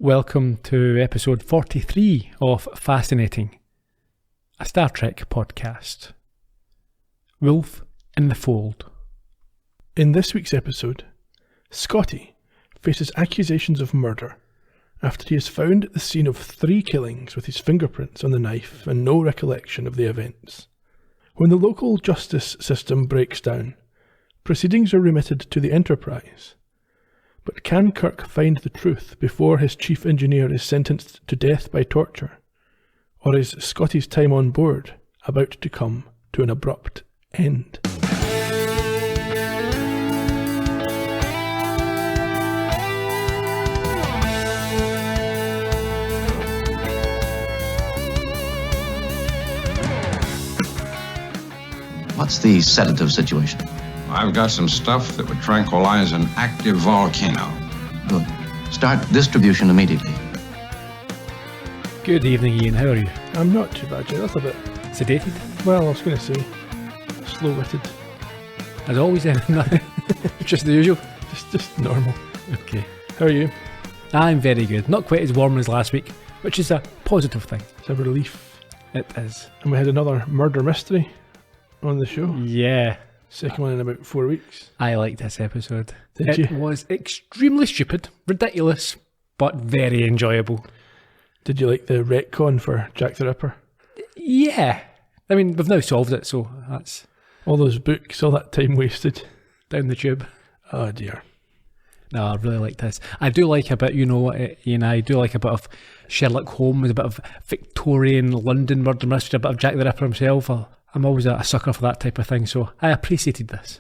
Welcome to episode 43 of Fascinating, a Star Trek podcast. Wolf in the Fold. In this week's episode, Scotty faces accusations of murder after he is found at the scene of 3 killings with his fingerprints on the knife and no recollection of the events. When the local justice system breaks down, proceedings are remitted to the Enterprise. But can Kirk find the truth before his chief engineer is sentenced to death by torture? Or is Scotty's time on board about to come to an abrupt end? What's the sedative situation? I've got some stuff that would tranquilize an active volcano. Good. Start distribution immediately. Good evening, Ian. How are you? I'm not too bad, Jay. That's a bit... Sedated? Well, I was going to say, slow-witted. As always, then. Just the usual? Just normal. Okay. How are you? I'm very good. Not quite as warm as last week, which is a positive thing. It's a relief. It is. And we had another murder mystery on the show. Yeah. Second one in about 4 weeks. I liked this episode. Did you? It was extremely stupid, ridiculous, but very enjoyable. Did you like the retcon for Jack the Ripper? Yeah. I mean, we've now solved it, so that's... All those books, all that time wasted. Down the tube. Oh dear. No, I really like this. I do like a bit, Ian, I do like a bit of Sherlock Holmes, a bit of Victorian London murder mystery, a bit of Jack the Ripper himself. I'm always a sucker for that type of thing, so I appreciated this.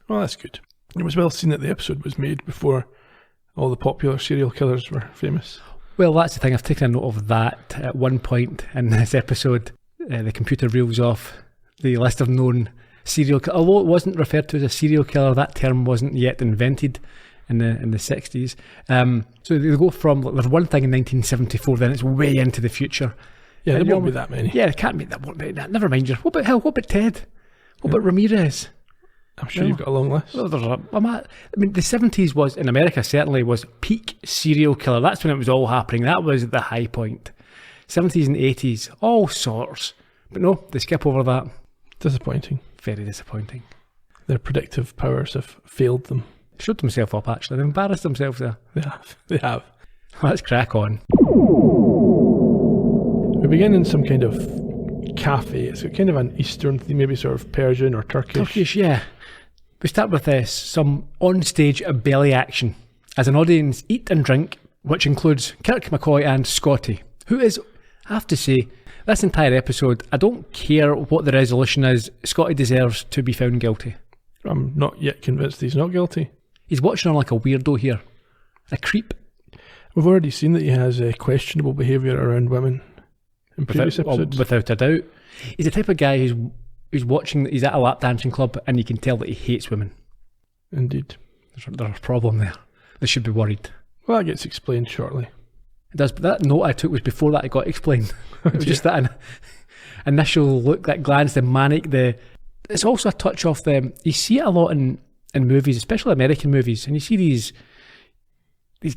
Well, that's good. It was well seen that the episode was made before all the popular serial killers were famous. Well, that's the thing. I've taken a note of that. At one point in this episode, the computer reels off the list of known serial killers. Although it wasn't referred to as a serial killer, that term wasn't yet invented in the 60s. So they go from, there's one thing in 1974, then it's way into the future. Yeah, there won't be that many. Yeah, it can't be that. Won't be that. Never mind. What about Hill? What about Ted? What about Ramirez? I'm sure you've got a long list. Well, I mean, the 70s was, in America certainly, was peak serial killer. That's when it was all happening. That was the high point. 70s and 80s, all sorts. But no, they skip over that. Disappointing. Very disappointing. Their predictive powers have failed them. Showed themselves up, actually. They embarrassed themselves there. They have. Let's crack on. We begin in some kind of cafe. It's kind of an Eastern theme, maybe sort of Persian or Turkish. Turkish, yeah. We start with some on-stage belly action as an audience eat and drink, which includes Kirk, McCoy and Scotty, who is, I have to say, this entire episode, I don't care what the resolution is, Scotty deserves to be found guilty. I'm not yet convinced he's not guilty. He's watching on like a weirdo here. A creep. We've already seen that he has questionable behaviour around women in previous episodes. Without a doubt. He's the type of guy who's watching, he's at a lap dancing club and you can tell that he hates women. Indeed. There's a problem there. They should be worried. Well, that gets explained shortly. It does, but that note I took was before that it got explained. It was just that initial look, that glance, the manic, it's also a touch of them. You see it a lot in movies, especially American movies, and you see these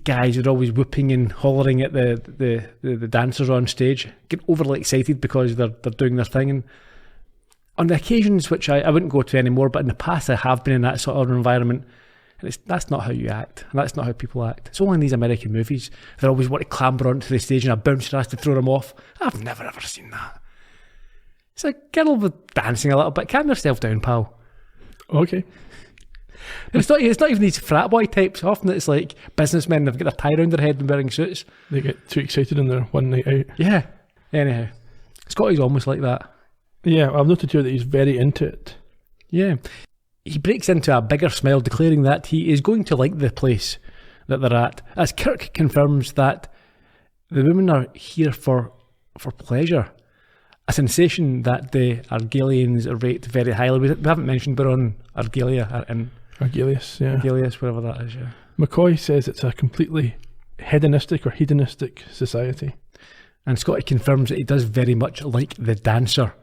guys who are always whooping and hollering at the dancers on stage, get overly excited because they're doing their thing. And on the occasions, which I wouldn't go to anymore, but in the past I have been in that sort of environment, and that's not how you act, and that's not how people act. It's only in these American movies. They always want to clamber onto the stage and a bouncer has to throw them off. I've never ever seen that. It's a girl with dancing a little bit. Calm yourself down, pal. Okay. And it's not even these frat boy types. Often it's like businessmen, they've got their tie around their head and wearing suits. They get too excited in their one night out. Yeah. Anyhow, Scotty's almost like that. Yeah, I've noted here that he's very into it. Yeah. He breaks into a bigger smile, declaring that he is going to like the place that they're at, as Kirk confirms that the women are here for pleasure. A sensation that the Argalians rate very highly. We haven't mentioned, but on Argalia and Argalius, yeah. Argalius, whatever that is, yeah. McCoy says it's a completely hedonistic or hedonistic society. And Scotty confirms that he does very much like the dancer,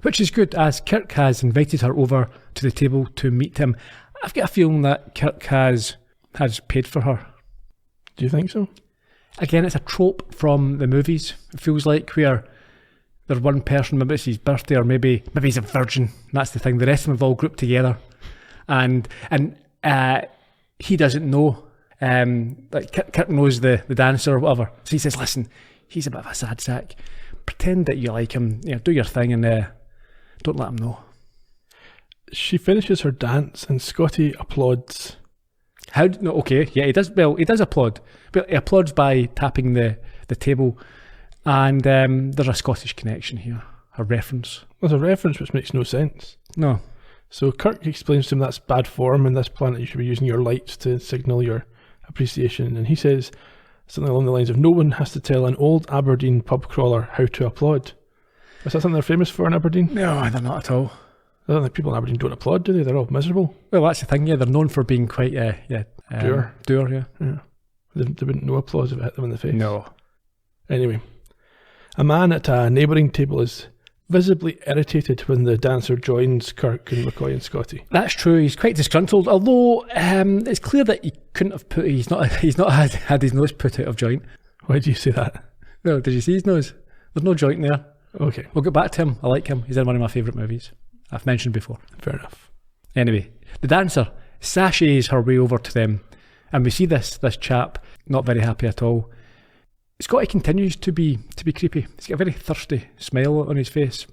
which is good, as Kirk has invited her over to the table to meet him. I've got a feeling that Kirk has paid for her. Do you think so? Again, it's a trope from the movies. It feels like where there's one person, maybe it's his birthday, or maybe he's a virgin. That's the thing. The rest of them have all grouped together, and he doesn't know. Like Kirk knows the dancer or whatever, so he says, "Listen, he's a bit of a sad sack. Pretend that you like him. Do your thing, and don't let him know." She finishes her dance, and Scotty applauds. Okay, yeah, he does. Well, he does applaud, but he applauds by tapping the table. And there's a Scottish connection here, a reference. There's a reference which makes no sense. No. So Kirk explains to him that's bad form in this planet. You should be using your lights to signal your appreciation. And he says something along the lines of, no one has to tell an old Aberdeen pub crawler how to applaud. Is that something they're famous for in Aberdeen? No, they're not at all. I don't think people in Aberdeen don't applaud, do they? They're all miserable. Well, that's the thing, yeah. They're known for being quite, dour, yeah. They wouldn't know applause if it hit them in the face. No. Anyway. A man at a neighbouring table is visibly irritated when the dancer joins Kirk and McCoy and Scotty. That's true. He's quite disgruntled, although it's clear that he couldn't have he's not had his nose put out of joint. Why do you say that? No, did you see his nose? There's no joint there. Okay. We'll get back to him. I like him. He's in one of my favourite movies. I've mentioned before. Fair enough. Anyway, the dancer sashays her way over to them, and we see this chap not very happy at all. Scotty continues to be creepy. He's got a very thirsty smile on his face.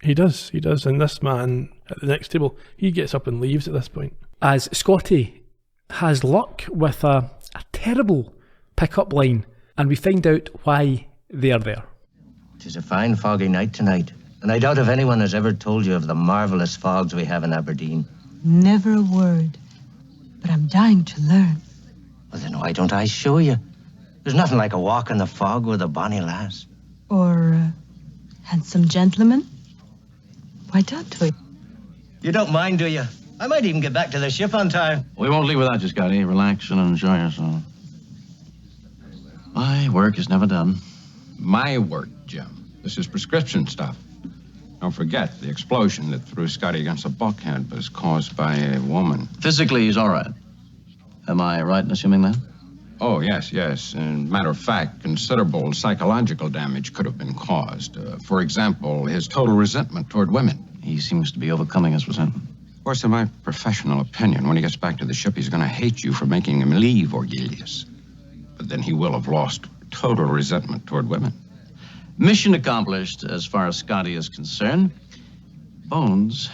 He does. And this man at the next table, he gets up and leaves at this point. As Scotty has luck with a terrible pick-up line, and we find out why they are there. It is a fine foggy night tonight, and I doubt if anyone has ever told you of the marvellous fogs we have in Aberdeen. Never a word, but I'm dying to learn. Well, then why don't I show you? There's nothing like a walk in the fog with a bonny lass. Or a handsome gentleman. Why don't we? You don't mind, do you? I might even get back to the ship on time. We won't leave without you, Scotty. Relax and enjoy yourself. My work is never done. My work, Jim. This is prescription stuff. Don't forget, the explosion that threw Scotty against the bulkhead was caused by a woman. Physically, he's all right. Am I right in assuming that? Oh, yes. And matter of fact, considerable psychological damage could have been caused. For example, his total resentment toward women. He seems to be overcoming his resentment. Of course, in my professional opinion, when he gets back to the ship, he's going to hate you for making him leave Orgelius. But then he will have lost total resentment toward women. Mission accomplished as far as Scotty is concerned. Bones,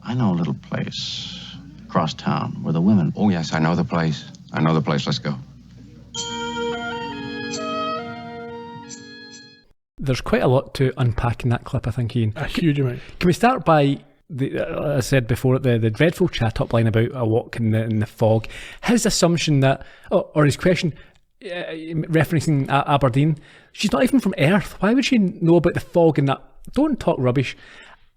I know a little place across town where the women... Oh, yes, I know the place. Let's go. There's quite a lot to unpack in that clip, I think, Ian. A huge amount. Can we start by, as I said before, the dreadful chat-up line about a walk in the fog? His assumption that, or his question, referencing Aberdeen, she's not even from Earth. Why would she know about the fog and that? Don't talk rubbish.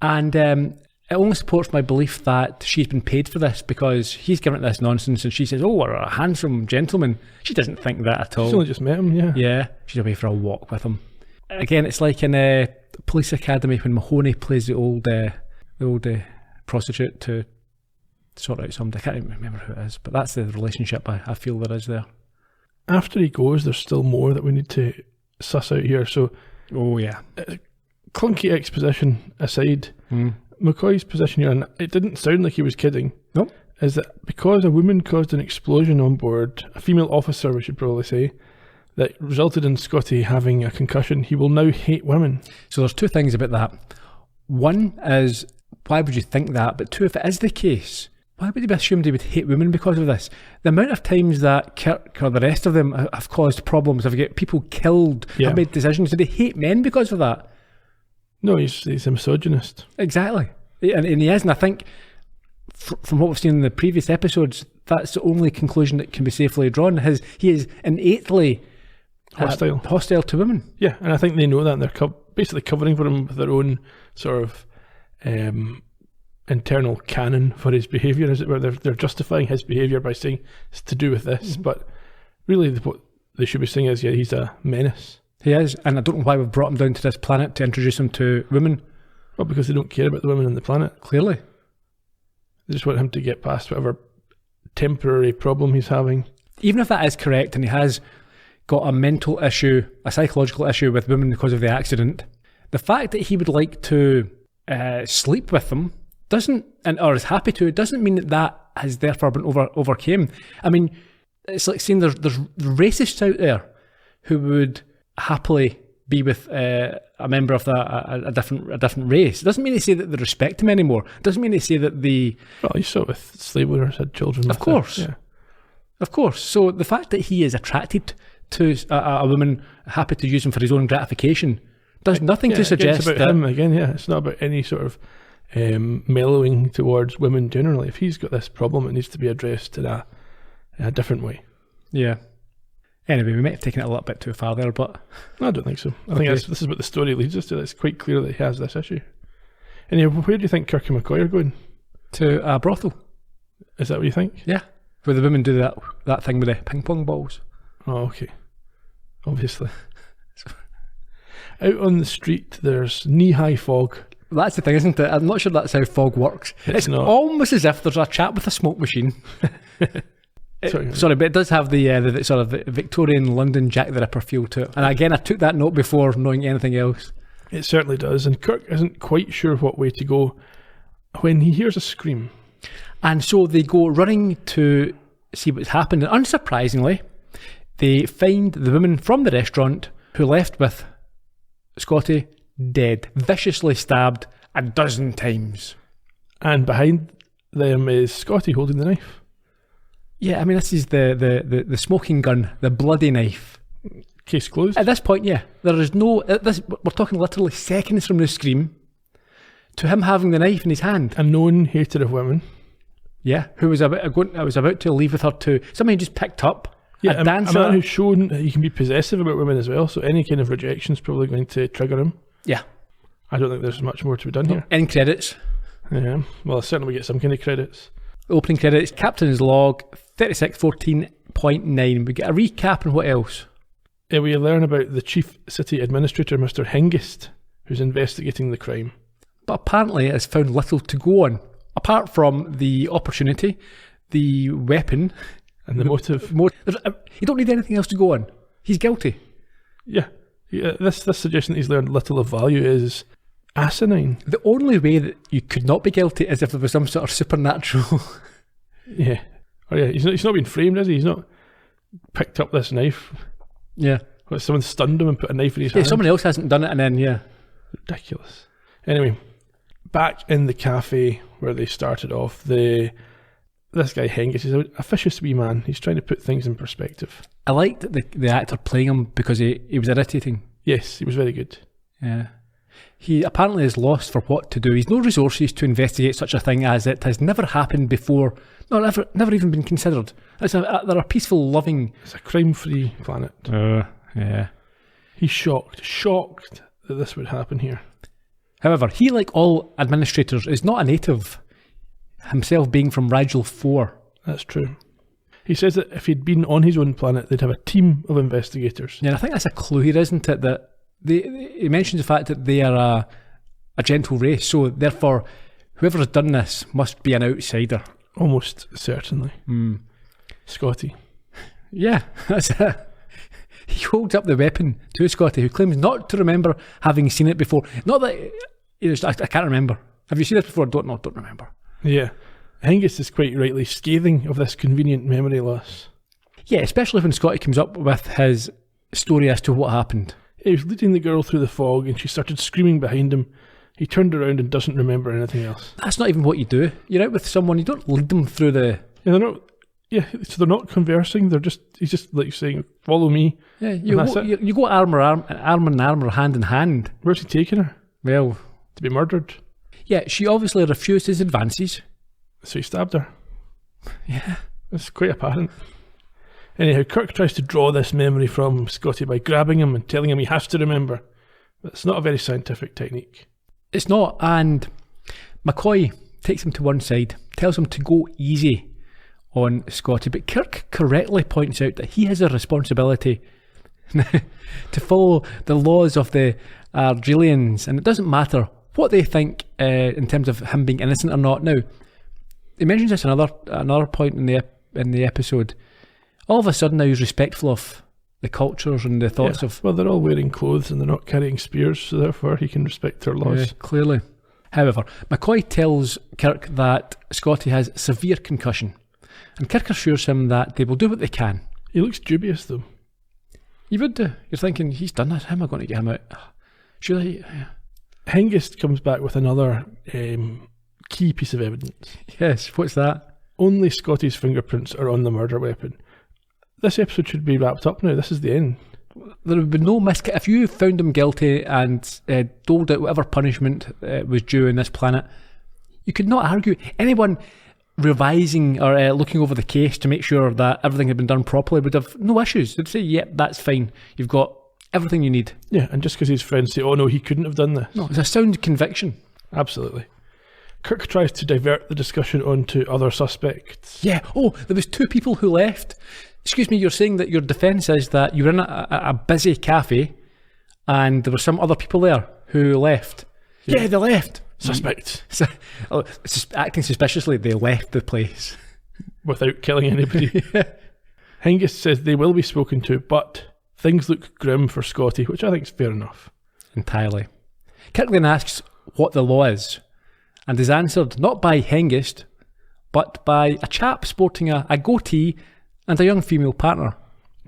And it only supports my belief that she's been paid for this, because he's giving it this nonsense and she says, oh, we're a handsome gentleman. She doesn't think that at all. She's only just met him, yeah. Yeah, she's away for a walk with him. Again, it's like in Police Academy when Mahoney plays the old prostitute to sort out somebody. I can't even remember who it is, but that's the relationship I feel there is there. After he goes, there's still more that we need to suss out here. So, oh yeah, clunky exposition aside, McCoy's position here, and it didn't sound like he was kidding. Nope. Is that because a woman caused an explosion on board, a female officer, we should probably say, that resulted in Scotty having a concussion, he will now hate women. So there's two things about that. One is, why would you think that? But two, if it is the case, why would he be assumed he would hate women because of this? The amount of times that Kirk or the rest of them have caused problems, have got people killed, have made decisions, do they hate men because of that? No, he's a misogynist. Exactly. And he is, and I think from what we've seen in the previous episodes, that's the only conclusion that can be safely drawn. He is innately hostile to women. Yeah, and I think they know that, and they're basically covering for him with their own sort of internal canon for his behaviour, as it were. They're justifying his behaviour by saying it's to do with this, but really what they should be saying is, he's a menace. He is, and I don't know why we've brought him down to this planet to introduce him to women. Well, because they don't care about the women on the planet. Clearly. They just want him to get past whatever temporary problem he's having. Even if that is correct, and he has got a mental issue, a psychological issue with women because of the accident. The fact that he would like to sleep with them or is happy to, doesn't mean that has therefore been overcame. I mean, it's like saying there's racists out there who would happily be with a member of a different race. It doesn't mean they say that they respect him anymore. It doesn't mean they say that they... Well, you saw it with slave owners had children. Of course. Yeah. Of course. So the fact that he is attracted to a woman, happy to use him for his own gratification, does nothing to suggest it's about that... him again, yeah. It's not about any sort of mellowing towards women generally. If he's got this problem, it needs to be addressed in a different way. Yeah. Anyway, we might have taken it a little bit too far there, but... I don't think so. I think this is what the story leads us to. It's quite clear that he has this issue. Anyway, where do you think Kirk and McCoy are going? To a brothel. Is that what you think? Yeah. Where the women do that thing with the ping pong balls. Oh, okay. Obviously. Out on the street, there's knee-high fog. That's the thing, isn't it? I'm not sure that's how fog works. It's not. Almost as if there's a chap with a smoke machine. Sorry, but it does have the sort of Victorian London Jack the Ripper feel to it. And again, I took that note before knowing anything else. It certainly does. And Kirk isn't quite sure what way to go when he hears a scream. And so they go running to see what's happened. And unsurprisingly, they find the woman from the restaurant who left with Scotty dead, viciously stabbed 12 times. And behind them is Scotty holding the knife. Yeah, I mean, this is the smoking gun, the bloody knife. Case closed. At this point, yeah, there is no... we're talking literally seconds from the scream to him having the knife in his hand. A known hater of women. Yeah, who was about to leave with her to... Somebody just picked up a dancer. A man who's shown that he can be possessive about women as well, so any kind of rejection is probably going to trigger him. Yeah. I don't think there's much more to be done here. End credits. Yeah, well, certainly we get some kind of credits. Opening credits, Captain's Log, 3614.9. We get a recap and what else? We learn about the Chief City Administrator, Mr. Hengist, who's investigating the crime. But apparently has found little to go on, apart from the opportunity, the weapon... And the motive. You don't need anything else to go on. He's guilty. Yeah. This suggestion that he's learned little of value is asinine. The only way that you could not be guilty is if there was some sort of supernatural... Yeah. Oh yeah, he's not been framed, is he? He's not picked up this knife. Yeah. What, someone stunned him and put a knife in his hand? Someone else hasn't done it and then, yeah. Ridiculous. Anyway, back in the cafe where they started off, this guy Hengist is a vicious wee man. He's trying to put things in perspective. I liked the actor playing him because he was irritating. Yes, he was very good. Yeah. He apparently is lost for what to do. He's no resources to investigate such a thing as it has never happened before. No, never even been considered. They're a peaceful, loving... It's a crime-free planet. Yeah. He's shocked that this would happen here. However, he, like all administrators, is not a native, himself being from Rigel 4. That's true. He says that if he'd been on his own planet, they'd have a team of investigators. Yeah, I think that's a clue here, isn't it? That he mentions the fact that they are a gentle race, so therefore whoever has done this must be an outsider. Almost certainly. Scotty. Yeah, that's it. He holds up the weapon to Scotty, who claims not to remember having seen it before. Not that... I can't remember. Have you seen this before? Don't remember. Yeah. Hengist is quite rightly scathing of this convenient memory loss. Yeah, especially when Scotty comes up with his story as to what happened. He was leading the girl through the fog and she started screaming behind him. He turned around and doesn't remember anything else. That's not even what you do. You're out with someone, you don't lead them through the... Yeah, so they're not conversing, he's just like saying, follow me. Yeah, you go arm in arm or hand in hand. Where's he taking her? Well... To be murdered. Yeah, she obviously refused his advances. So he stabbed her. Yeah. It's quite apparent. Anyhow, Kirk tries to draw this memory from Scotty by grabbing him and telling him he has to remember. But it's not a very scientific technique. It's not, and McCoy takes him to one side, tells him to go easy on Scotty, but Kirk correctly points out that he has a responsibility to follow the laws of the Argelians, and it doesn't matter what they think in terms of him being innocent or not. Now, he mentions this another point in the episode. All of a sudden now he's respectful of the cultures and the thoughts of... Well, they're all wearing clothes and they're not carrying spears, so therefore he can respect their laws. Clearly. However, McCoy tells Kirk that Scotty has severe concussion, and Kirk assures him that they will do what they can. He looks dubious, though. You would do. You're thinking, he's done this, how am I going to get him out? Should I? Hengist comes back with another key piece of evidence. Yes, what's that? Only Scotty's fingerprints are on the murder weapon. This episode should be wrapped up now. This is the end. There would be no if you found him guilty and doled out whatever punishment was due on this planet, you could not argue. Anyone revising or looking over the case to make sure that everything had been done properly would have no issues. They'd say, yep, that's fine. You've got everything you need. Yeah, and just because his friends say, oh no, he couldn't have done this. No, it's a sound conviction. Absolutely. Kirk tries to divert the discussion onto other suspects. Yeah. Oh, there was 2 people who left. Excuse me, you're saying that your defence is that you were in a busy cafe and there were some other people there who left. Yeah, they left. Suspects. Acting suspiciously, they left the place. Without killing anybody. Hengist says they will be spoken to, but things look grim for Scotty, which I think is fair enough. Entirely. Kirk then asks what the law is, and is answered not by Hengist, but by a chap sporting a goatee and a young female partner.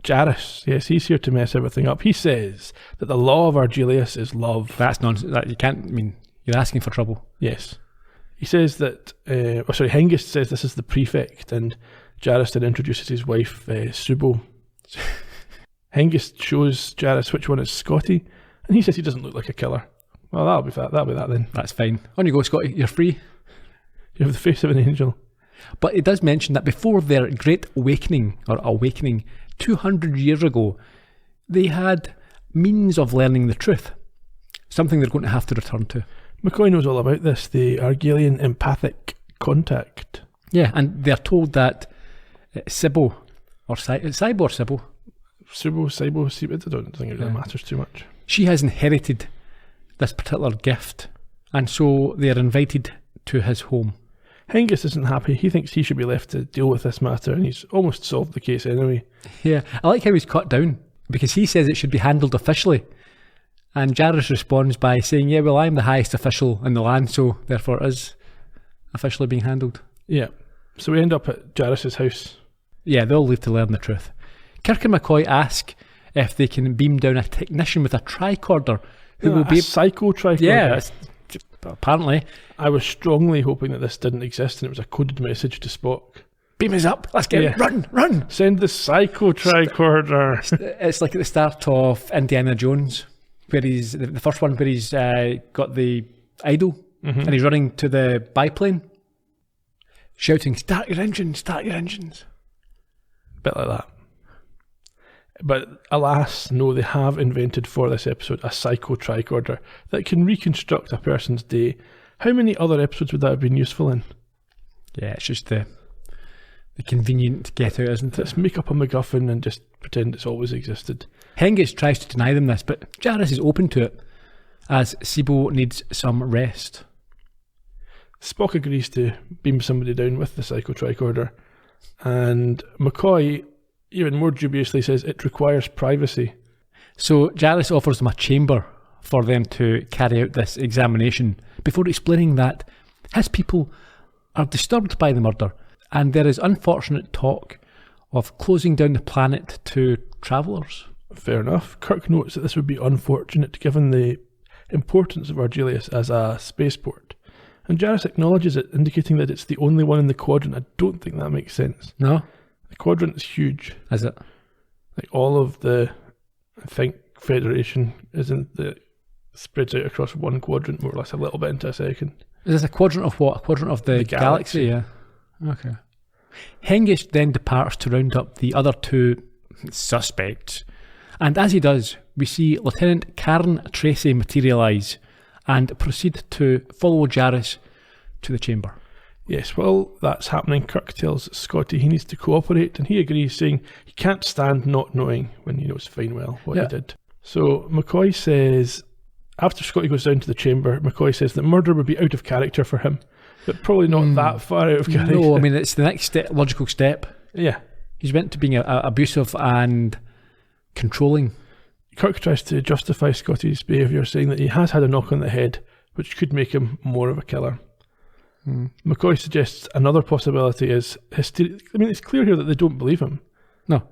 Jarrus, yes, he's here to mess everything up. He says that the law of Argelius is love. That's nonsense. You can't, you're asking for trouble. Yes. He says that, Hengist says this is the prefect, and Jarrus then introduces his wife, Subo. Hengist shows Jarrus which one is Scotty, and he says he doesn't look like a killer. Well, that'll be that then. That's fine. On you go, Scotty. You're free. You have the face of an angel. But it does mention that before their great awakening, 200 years ago, they had means of learning the truth. Something they're going to have to return to. McCoy knows all about this, the Argelian empathic contact. Yeah, and they're told that Sybil, or Sybil or Sybil? Sybil, I don't think it really matters too much. She has inherited this particular gift, and so they're invited to his home. Hengist isn't happy. He thinks he should be left to deal with this matter, and he's almost solved the case anyway. Yeah, I like how he's cut down, because he says it should be handled officially. And Jarrus responds by saying, yeah, well, I'm the highest official in the land, so therefore it is officially being handled. Yeah. So we end up at Jarrus's house. Yeah, they all leave to learn the truth. Kirk and McCoy ask if they can beam down a technician with a tricorder who will be... psycho tricorder? Yeah, apparently. I was strongly hoping that this didn't exist and it was a coded message to Spock. Beam us up, let's get it. Run! Send the psycho tricorder. It's like at the start of Indiana Jones, where he's the first one where he's got the idol and he's running to the biplane, shouting, start your engines. A bit like that. But alas, no, they have invented for this episode a psycho tricorder that can reconstruct a person's day. How many other episodes would that have been useful in? Yeah, it's just the convenient get out, isn't it? Let's make up a MacGuffin and just pretend it's always existed. Hengist tries to deny them this, but Jarrus is open to it, as Sibo needs some rest. Spock agrees to beam somebody down with the psycho tricorder, and McCoy even more dubiously says it requires privacy. So Jarrus offers them a chamber for them to carry out this examination before explaining that his people are disturbed by the murder and there is unfortunate talk of closing down the planet to travellers. Fair enough. Kirk notes that this would be unfortunate given the importance of Argelius as a spaceport. And Jarrus acknowledges it, indicating that it's the only one in the quadrant. I don't think that makes sense. No? The quadrant is huge. Is it? Like all of the, I think, Federation spreads out across one quadrant, more or less, a little bit into a second. Is this a quadrant of what? A quadrant of the galaxy? Yeah. Okay. Hengist then departs to round up the other two suspects. And as he does, we see Lieutenant Karen Tracy materialise and proceed to follow Jarrus to the chamber. Yes, well, that's happening. Kirk tells Scotty he needs to cooperate, and he agrees, saying he can't stand not knowing when he knows fine well what he did. So McCoy says, after Scotty goes down to the chamber, McCoy says that murder would be out of character for him, but probably not that far out of character. No, I mean, it's the next logical step. Yeah. He's went to being abusive and controlling. Kirk tries to justify Scotty's behaviour, saying that he has had a knock on the head, which could make him more of a killer. McCoy suggests another possibility is hysteria. I mean, it's clear here that they don't believe him. No.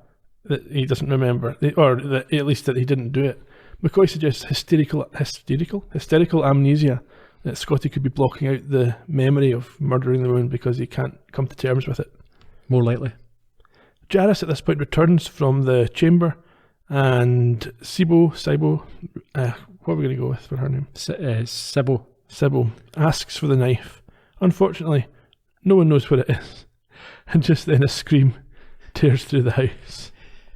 That he doesn't remember, or that, at least that he didn't do it. McCoy suggests hysterical amnesia, that Scotty could be blocking out the memory of murdering the woman because he can't come to terms with it. More likely. Jaris at this point returns from the chamber, and Sybil, what are we going to go with for her name? Sybil asks for the knife. Unfortunately, no one knows what it is, and just then a scream tears through the house.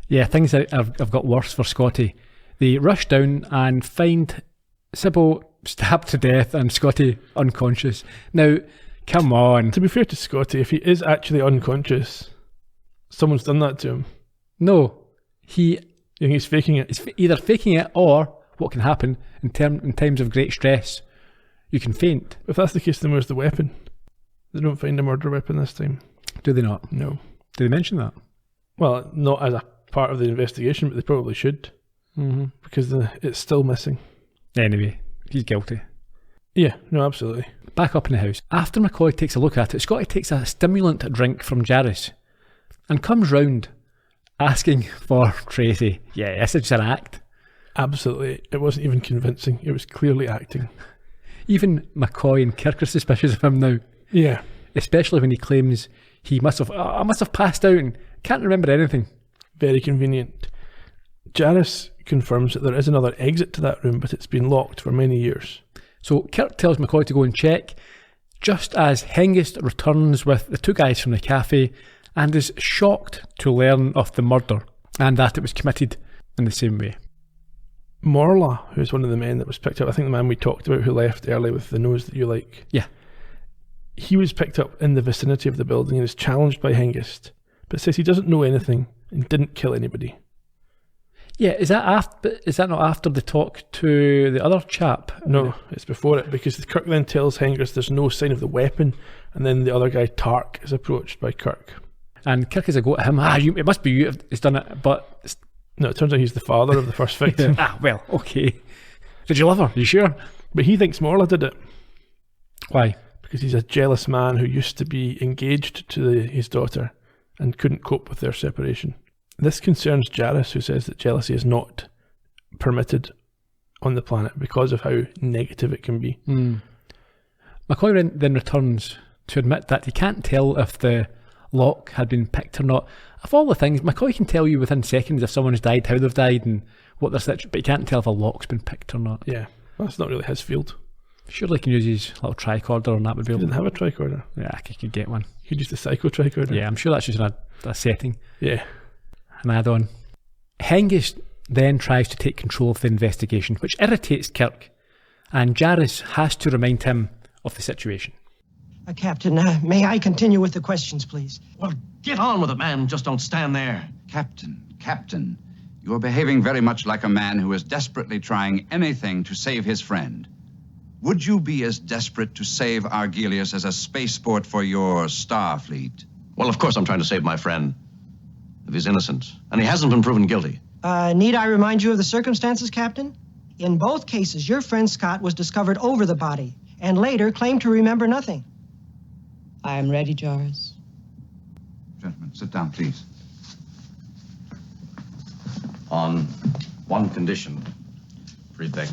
Yeah, things have got worse for Scotty. They rush down and find Sybil stabbed to death and Scotty unconscious. Now, come on. To be fair to Scotty, if he is actually unconscious, someone's done that to him. No, You think he's faking it? He's either faking it, or what can happen in times of great stress, you can faint. If that's the case, then where's the weapon? They don't find a murder weapon this time. Do they not? No. Do they mention that? Well, not as a part of the investigation, but they probably should. Because it's still missing. Anyway, he's guilty. Yeah, no, absolutely. Back up in the house. After McCoy takes a look at it, Scotty takes a stimulant drink from Jaris and comes round asking for Tracy. Yeah, this is just an act. Absolutely. It wasn't even convincing. It was clearly acting. Even McCoy and Kirk are suspicious of him now. Yeah. Especially when he claims he must have passed out and can't remember anything. Very convenient. Jaris confirms that there is another exit to that room, but it's been locked for many years. So Kirk tells McCoy to go and check, just as Hengist returns with the two guys from the cafe and is shocked to learn of the murder and that it was committed in the same way. Morla, who's one of the men that was picked up, I think the man we talked about who left early with the nose that you like. Yeah. He was picked up in the vicinity of the building and is challenged by Hengist, but says he doesn't know anything and didn't kill anybody. Yeah, is that not after the talk to the other chap? No, it's before it, because Kirk then tells Hengist there's no sign of the weapon, and then the other guy, Tark, is approached by Kirk. And Kirk is a go at him, it must be you who's done it, but... No, it turns out he's the father of the first victim. Well, okay. Did you love her? You sure? But he thinks Morla did it. Why? Because he's a jealous man who used to be engaged to his daughter and couldn't cope with their separation. This concerns Jaris, who says that jealousy is not permitted on the planet because of how negative it can be. McCoy then returns to admit that he can't tell if the lock had been picked or not. Of all the things, McCoy can tell you within seconds if someone's died, how they've died, and what their situation, but he can't tell if a lock's been picked or not. Yeah, that's not really his field. Surely he can use his little tricorder and that would be able. He didn't have a tricorder. Yeah, he could get one. He could use the psycho tricorder. Yeah, I'm sure that's just a setting. Yeah. An add-on. Hengist then tries to take control of the investigation, which irritates Kirk, and Jaris has to remind him of the situation. Captain, may I continue with the questions, please? Well, get on with it, man. Just don't stand there. Captain, you're behaving very much like a man who is desperately trying anything to save his friend. Would you be as desperate to save Argelius as a spaceport for your Starfleet? Well, of course I'm trying to save my friend. If he's innocent, and he hasn't been proven guilty. Need I remind you of the circumstances, Captain? In both cases, your friend Scott was discovered over the body, and later claimed to remember nothing. I am ready, Jaris. Gentlemen, sit down, please. On one condition, Friedbeck,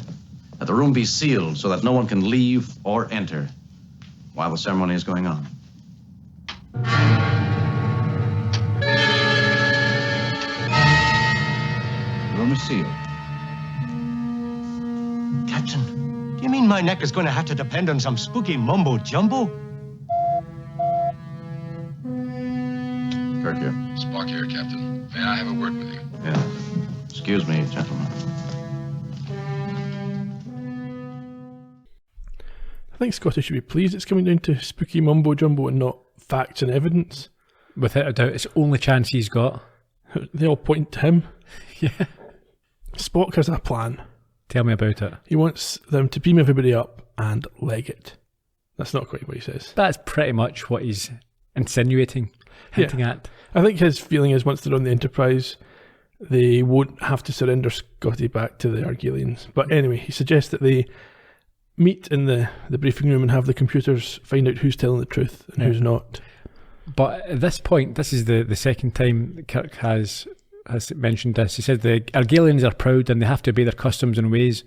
that the room be sealed so that no one can leave or enter while the ceremony is going on. The room is sealed. Captain, do you mean my neck is going to have to depend on some spooky mumbo-jumbo? Kirk here. Spock here, Captain. May I have a word with you? Yeah. Excuse me, gentlemen. I think Scotty should be pleased it's coming down to spooky mumbo-jumbo and not facts and evidence. Without a doubt, it's the only chance he's got. They all point to him. Yeah. Spock has a plan. Tell me about it. He wants them to beam everybody up and leg it. That's not quite what he says. That's pretty much what he's insinuating, hinting at. I think his feeling is once they're on the Enterprise, they won't have to surrender Scotty back to the Argalians. But anyway, he suggests that they meet in the briefing room and have the computers find out who's telling the truth and who's not. But at this point, this is the second time Kirk has mentioned this. He said the Argalians are proud and they have to obey their customs and ways.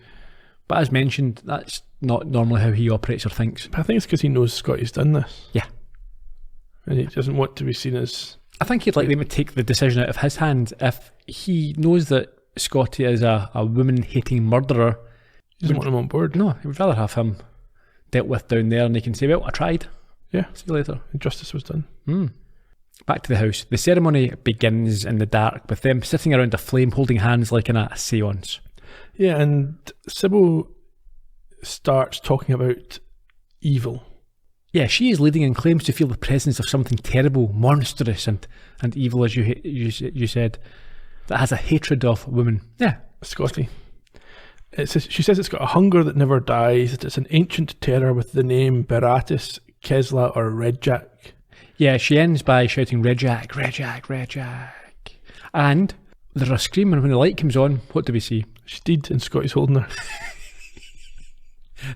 But as mentioned, that's not normally how he operates or thinks. But I think it's because he knows Scotty's done this. Yeah. And he doesn't want to be seen as... I think he'd like them to take the decision out of his hands. If he knows that Scotty is a woman-hating murderer... He doesn't want him on board. No, he would rather have him dealt with down there and they can say, well, I tried. Yeah. See you later. Justice was done. Back to the house. The ceremony begins in the dark with them sitting around a flame holding hands like in a seance. Yeah, and Sybil starts talking about evil. Yeah, she is leading and claims to feel the presence of something terrible, monstrous and evil, as you said, that has a hatred of women. Yeah. Scotty. She says it's got a hunger that never dies, that it's an ancient terror with the name Beratus, Kesla or Red Jack. Yeah, she ends by shouting, Red Jack, Red Jack, Red Jack. And there's a scream, and when the light comes on, what do we see? She's dead and Scotty's holding her.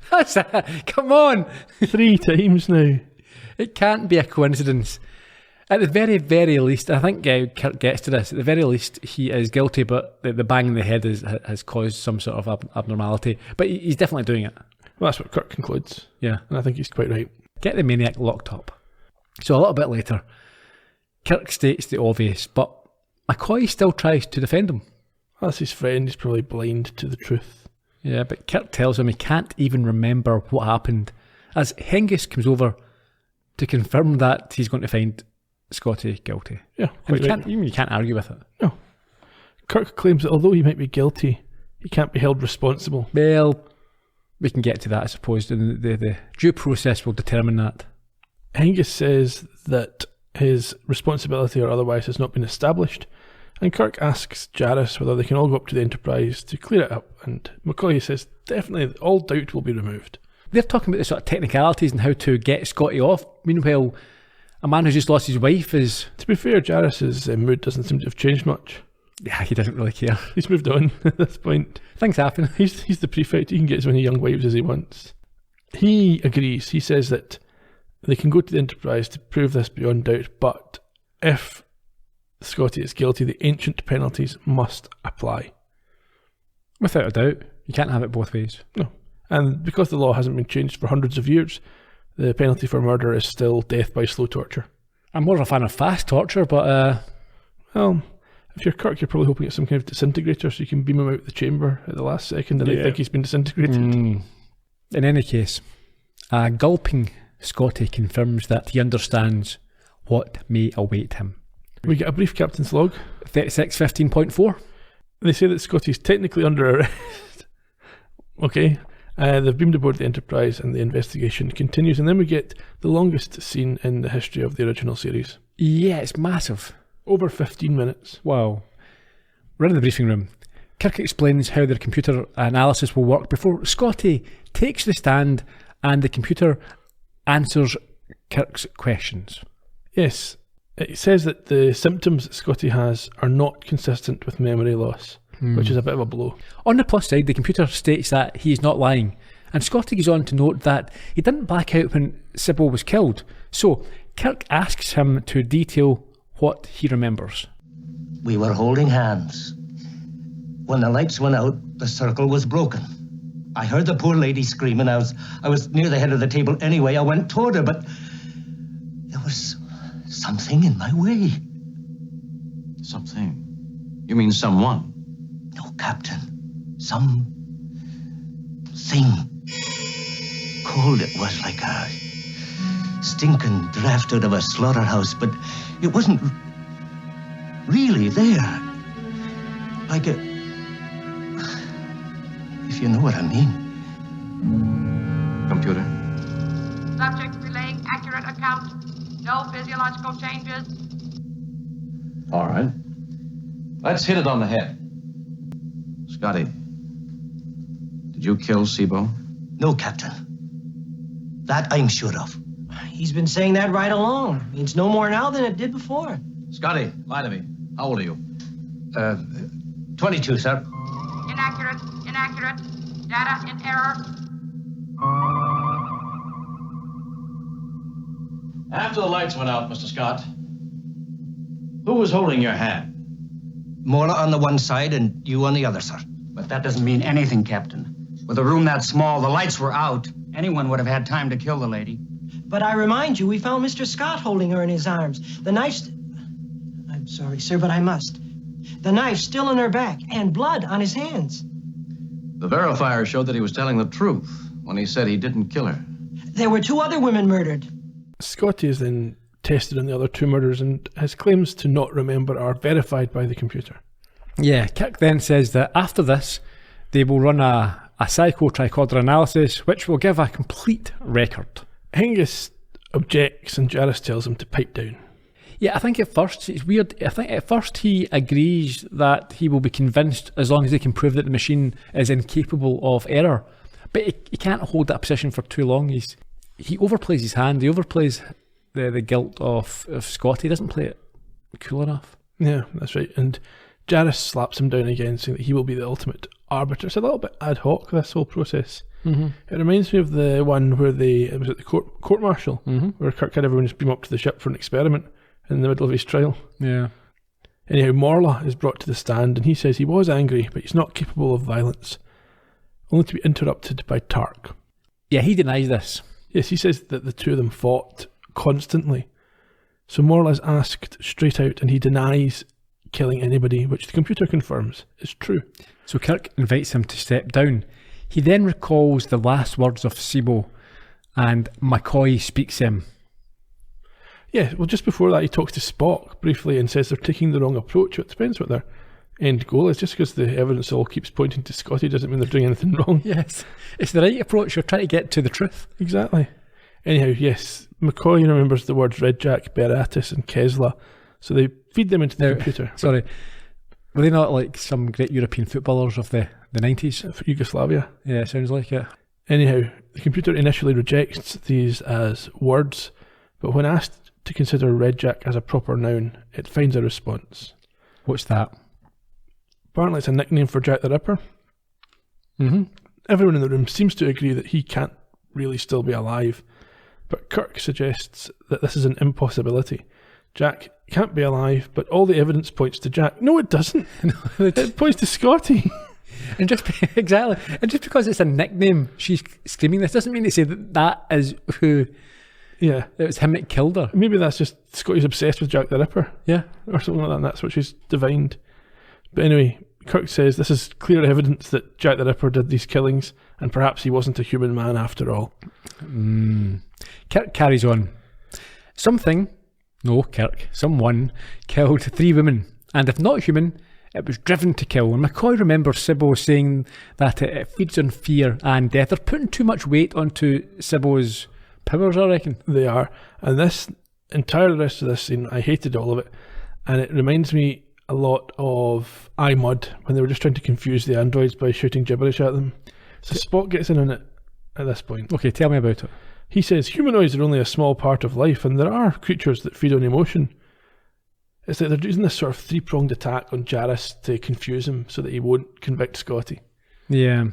That's that. Come on. 3 times now. It can't be a coincidence. At the very, very least, I think Kirk gets to this, at the very least he is guilty, but the bang in the head has caused some sort of abnormality. But he's definitely doing it. Well, that's what Kirk concludes. Yeah. And I think he's quite right. Get the maniac locked up. So a little bit later, Kirk states the obvious, but McCoy still tries to defend him. That's his friend, he's probably blind to the truth. Yeah, but Kirk tells him he can't even remember what happened, as Hengist comes over to confirm that he's going to find Scotty guilty. Yeah, and quite you can't argue with it. No. Kirk claims that although he might be guilty, he can't be held responsible. Well, we can get to that, I suppose, and the due process will determine that. Hengist says that his responsibility or otherwise has not been established, and Kirk asks Jarvis whether they can all go up to the Enterprise to clear it up, and McCoy says definitely all doubt will be removed. They're talking about the sort of technicalities and how to get Scotty off. Meanwhile, a man who's just lost his wife is... To be fair, Jarvis's mood doesn't seem to have changed much. Yeah, he doesn't really care. He's moved on at this point. Things happen. He's the prefect. He can get as many young wives as he wants. He agrees. He says that they can go to the Enterprise to prove this beyond doubt, but if Scotty is guilty, the ancient penalties must apply. Without a doubt. You can't have it both ways. No. And because the law hasn't been changed for hundreds of years, the penalty for murder is still death by slow torture. I'm more of a fan of fast torture, but... Well, if you're Kirk, you're probably hoping it's some kind of disintegrator so you can beam him out the chamber at the last second and I think he's been disintegrated. In any case, gulping Scotty confirms that he understands what may await him. We get a brief captain's log. 3615.4. They say that Scotty's technically under arrest. Okay. They've beamed aboard the Enterprise and the investigation continues, and then we get the longest scene in the history of the original series. Yeah, it's massive. Over 15 minutes. Wow. We're in the briefing room. Kirk explains how their computer analysis will work before Scotty takes the stand and the computer answers Kirk's questions. Yes. It says that the symptoms Scotty has are not consistent with memory loss, which is a bit of a blow. On the plus side, the computer states that he is not lying, and Scotty goes on to note that he didn't black out when Sybil was killed. So Kirk asks him to detail what he remembers. We were holding hands. When the lights went out, the circle was broken. I heard the poor lady screaming. I was near the head of the table anyway. I went toward her, but there was something in my way. Something? You mean someone? No, Captain. Some thing. Cold it was, like a stinking draft out of a slaughterhouse, but it wasn't really there. Like a... if you know what I mean. Computer? Subject relaying accurate account. No physiological changes. All right. Let's hit it on the head. Scotty, did you kill Sibo? No, Captain. That I'm sure of. He's been saying that right along. Means no more now than it did before. Scotty, lie to me. How old are you? 22, sir. Inaccurate. Data in error. After the lights went out, Mr. Scott, who was holding your hand? Mola on the one side and you on the other, sir. But that doesn't mean anything, Captain. With a room that small, the lights were out. Anyone would have had time to kill the lady. But I remind you, we found Mr. Scott holding her in his arms. The knife's... I'm sorry, sir, but I must. The knife's still in her back, and blood on his hands. The verifier showed that he was telling the truth when he said he didn't kill her. There were 2 other women murdered. Scotty is then tested on the other 2 murders, and his claims to not remember are verified by the computer. Yeah, Kirk then says that after this, they will run a psycho-tricorder analysis, which will give a complete record. Hengist objects, and Jarvis tells him to pipe down. Yeah, I think at first, it's weird, I think at first he agrees that he will be convinced as long as they can prove that the machine is incapable of error. But he can't hold that position for too long. He overplays his hand, he overplays the guilt of Scotty, he doesn't play it cool enough. Yeah, that's right. And Jarvis slaps him down again, saying that he will be the ultimate arbiter. It's a little bit ad hoc, this whole process. Mm-hmm. It reminds me of the one where it was at the court-martial, where Kirk had everyone just beam up to the ship for an experiment in the middle of his trial. Yeah. Anyhow, Morla is brought to the stand, and he says he was angry, but he's not capable of violence, only to be interrupted by Tark. Yeah, he denies this. Yes, he says that the 2 of them fought constantly. So Morla is asked straight out, and he denies killing anybody, which the computer confirms is true. So Kirk invites him to step down. He then recalls the last words of Sibo, and McCoy speaks him. Yeah, well, just before that, he talks to Spock briefly and says they're taking the wrong approach. It depends what their end goal is. Just because the evidence all keeps pointing to Scotty doesn't mean they're doing anything wrong. Yes, it's the right approach. You're trying to get to the truth. Exactly. Anyhow, yes, McCoy remembers the words Redjack, Beratus, and Kesla, so they feed them into the computer. Sorry, were they not like some great European footballers of the 90s? For Yugoslavia. Yeah, sounds like it. Anyhow, the computer initially rejects these as words, but when asked to consider Redjack as a proper noun, it finds a response. What's that? Apparently it's a nickname for Jack the Ripper. Mm-hmm. Everyone in the room seems to agree that he can't really still be alive, but Kirk suggests that this is an impossibility. Jack can't be alive, but all the evidence points to Jack. No, it doesn't. It points to Scotty. And just exactly, and just because it's a nickname, she's screaming this doesn't mean to say that is who. Yeah, it was him that killed her. Maybe that's just Scotty's obsessed with Jack the Ripper. Yeah, or something like that. And that's what she's divined. But anyway, Kirk says this is clear evidence that Jack the Ripper did these killings, and perhaps he wasn't a human man after all. Kirk carries on. Someone killed 3 women, and if not human, it was driven to kill. And McCoy remembers Sybil saying that it feeds on fear and death. They're putting too much weight onto Sybil's powers, I reckon. They are. And this entire rest of this scene, I hated all of it. And it reminds me a lot of iMud, when they were just trying to confuse the androids by shouting gibberish at them. So Spock gets in on it at this point. Okay, tell me about it. He says humanoids are only a small part of life, and there are creatures that feed on emotion. It's like they're using this sort of 3-pronged attack on Jarvis to confuse him so that he won't convict Scotty. Yeah.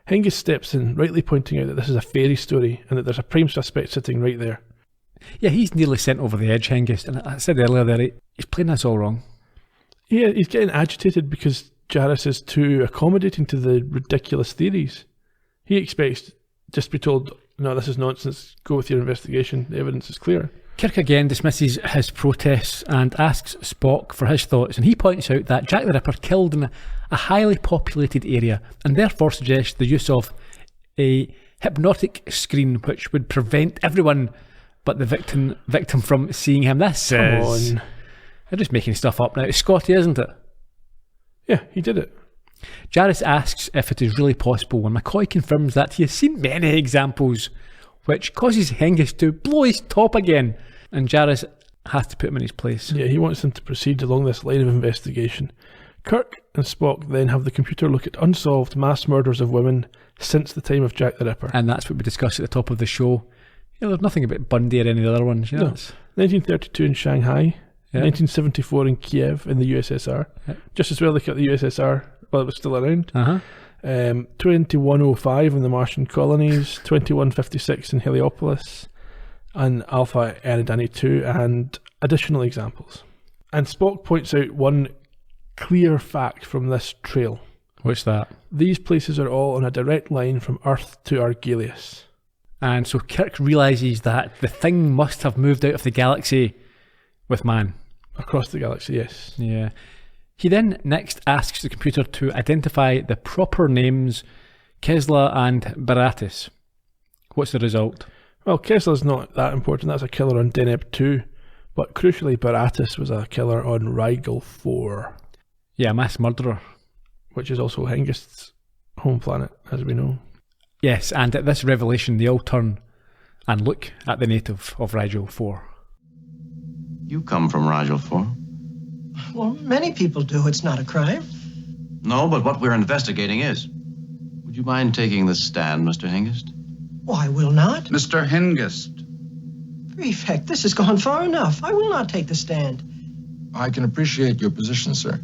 Hengist steps in, rightly pointing out that this is a fairy story and that there's a prime suspect sitting right there. Yeah, he's nearly sent over the edge, Hengist. And I said earlier there, he's playing this all wrong. Yeah, he's getting agitated because Jarvis is too accommodating to the ridiculous theories. He expects just to be told, no, this is nonsense, go with your investigation, the evidence is clear. Kirk again dismisses his protests and asks Spock for his thoughts, and he points out that Jack the Ripper killed in a highly populated area and therefore suggests the use of a hypnotic screen which would prevent everyone but the victim from seeing him. Come on. They're just making stuff up now. It's Scotty, isn't it? Yeah, he did it. Jarvis asks if it is really possible, and McCoy confirms that he has seen many examples, which causes Hengist to blow his top again, and Jarvis has to put him in his place. Yeah, he wants them to proceed along this line of investigation. Kirk and Spock then have the computer look at unsolved mass murders of women since the time of Jack the Ripper. And that's what we discussed at the top of the show. There's nothing about Bundy or any of the other ones. No. 1932 in Shanghai. Yeah. 1974 in Kiev in the USSR. Yeah. Just as well they got the USSR while it was still around. 2105 in the Martian colonies, 2156 in Heliopolis, and Alpha Eridani 2, and additional examples. And Spock points out one clear fact from this trail. What's that? These places are all on a direct line from Earth to Argelius. And so Kirk realises that the thing must have moved out of the galaxy with man. Across the galaxy, yes. Yeah. He then next asks the computer to identify the proper names Kesla and Baratis. What's the result? Well, Kesla's not that important. That's a killer on Deneb 2. But crucially, Baratis was a killer on Rigel 4. Yeah, mass murderer. Which is also Hengist's home planet, as we know. Yes, and at this revelation, they all turn and look at the native of Rigel 4. You come from Rigel 4? Well, many people do. It's not a crime. No, but what we're investigating is. Would you mind taking the stand, Mr. Hengist? Oh, I will not. Mr. Hengist. Prefect, this has gone far enough. I will not take the stand. I can appreciate your position, sir.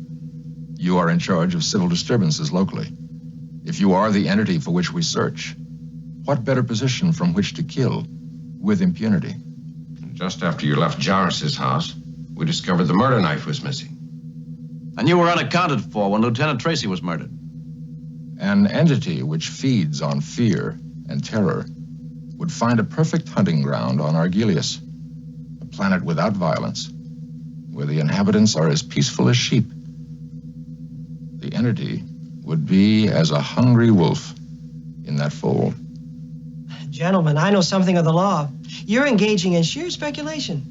You are in charge of civil disturbances locally. If you are the entity for which we search, what better position from which to kill with impunity? Just after you left Jarvis's house, we discovered the murder knife was missing. And you were unaccounted for when Lieutenant Tracy was murdered. An entity which feeds on fear and terror would find a perfect hunting ground on Argelius, a planet without violence, where the inhabitants are as peaceful as sheep. The entity would be as a hungry wolf in that fold. Gentlemen, I know something of the law. You're engaging in sheer speculation.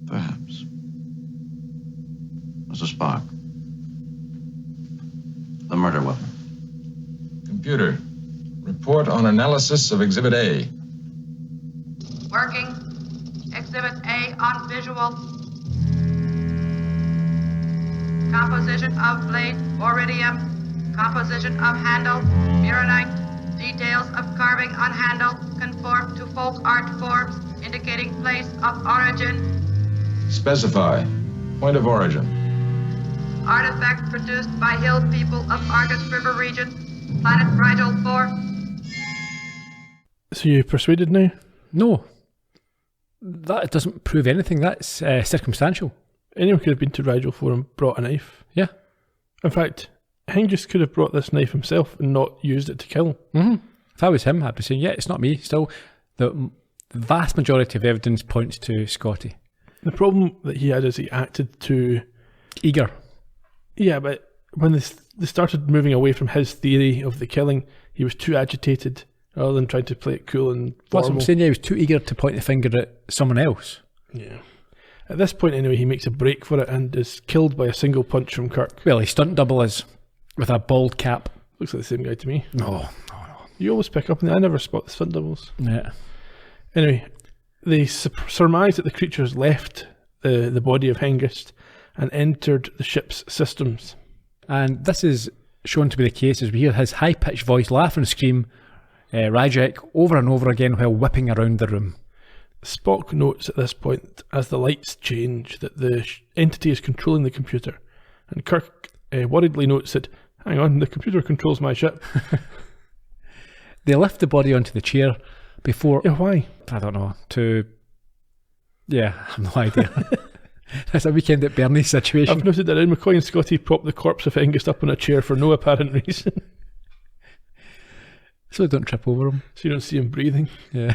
Perhaps. Mr. Spock. The murder weapon. Computer, report on analysis of Exhibit A. Working. Exhibit A on visual. Composition of blade, iridium. Composition of handle, mironite. Details of carving on handle conform to folk art forms indicating place of origin. Specify. Point of origin. Artifact produced by hill people of Argus River region. Planet Rigel 4. So you persuaded now? No. That doesn't prove anything. That's circumstantial. Anyone could have been to Rigel 4 and brought a knife. Yeah. In fact, Hengist could have brought this knife himself and not used it to kill. Mm-hmm. If I was him, I'd be saying, yeah, it's not me. Still, the vast majority of evidence points to Scotty. The problem that he had is he acted too... eager. Yeah, but when they started moving away from his theory of the killing, he was too agitated rather than trying to play it cool and formal. That's what I'm saying, yeah, he was too eager to point the finger at someone else. Yeah. At this point, anyway, he makes a break for it and is killed by a single punch from Kirk. Well, his stunt double is with a bald cap. Looks like the same guy to me. No. You always pick up on that. I never spot the stunt doubles. Yeah. Anyway, they surmise that the creatures left the body of Hengist and entered the ship's systems. And this is shown to be the case as we hear his high-pitched voice laugh and scream Rajek over and over again while whipping around the room. Spock notes at this point, as the lights change, that the entity is controlling the computer. And Kirk worriedly notes that, hang on, the computer controls my ship. They lift the body onto the chair before... Yeah, why? I don't know. Yeah, I have no idea. That's a Weekend at Bernie's situation. I've noted that in McCoy and Scotty prop the corpse of Hengist up on a chair for no apparent reason. So don't trip over him. So you don't see him breathing. Yeah.